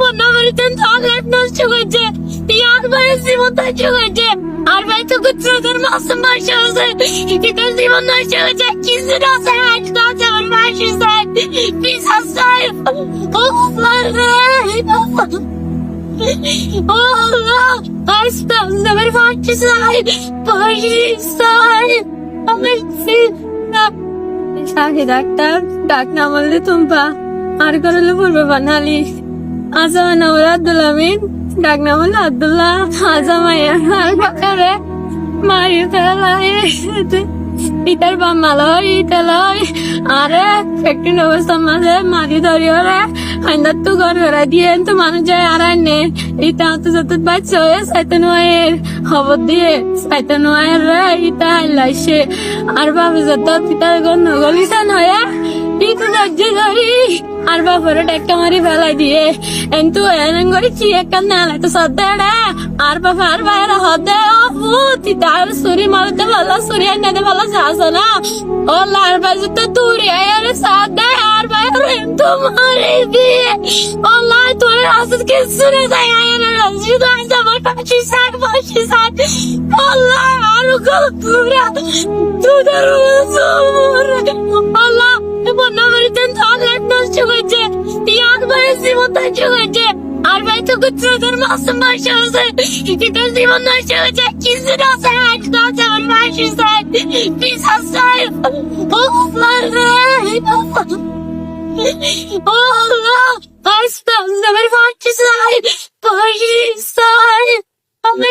বন্যাবাড়িতে chocolate নষ্ট করছে, আর ভাইয়ের জীবন নষ্ট করছে, আর ভাই তো গুজরাটের মাসুম নষ্ট হয়েছে, এটার জীবন নষ্ট হয়েছে, কিছু না স্যার, না আমার ভাই সুসাইড, প্লিজ সাবস্ক্রাইব। ও আল্লাহ রে, ও আল্লাহ, আমার ভাই সুসাইড, আমার শাহিদ ডাক্তার ডাক না বললে তুমপা আর করলে পূর্বে বানালি আজামানা ওরা আব্দুল আমিন ডাক না বললে আব্দুল্লাহ আজামাইয়া আর বাকারে মারি ফেলাই ইটার বাম্মালো ইটালয় আরে একটি অবস্থা মাঝে মারি ধরিও রে আইনার তো ঘর ঘরা দিয়ে তো মানুষ যায় আর আইনে ইটা তো যত বাচ্চা হয়ে সাইতে নয়ের খবর দিয়ে সাইতে নয়ের রে ইটা আইলাইছে আর বাবু যত পিতার গন্ধ গলিসান হয়ে ইটু রাজ্যে ধরি আর বাপরে একটা মারি ফেলাই দিয়ে কিন্তু এরম করে কি একটা নালাই তো সদ্যে রে আর বাবা আর বাইরে হদে ও ভূতি তার সুরি মারতে ভালো সুরি আনতে ভালো আসো না ও লার বাজে তো তুরি আর সাদে আর বাইরে তো মারি দিয়ে ও লাই তোর আসত কে সুরে যায় আর রাজি তো আজ আমার পাশে সাক ও লাই আর গো পুরা তুদার আল্লাহ বন্যাবাড়িতে চকলেট নষ্ট করছে, আর ভাইয়ের জীবন নষ্ট করছে, আর ভাই তো গুজরাটের মাসুম নষ্ট হয়েছে, এটার জীবন নষ্ট হয়েছে, কিছু না স্যার, না আমার ভাই সুসাইড, প্লিজ সাবস্ক্রাইব। ও আল্লাহ রে, ও আল্লাহ, আমার ভাই সুসাইড, আমার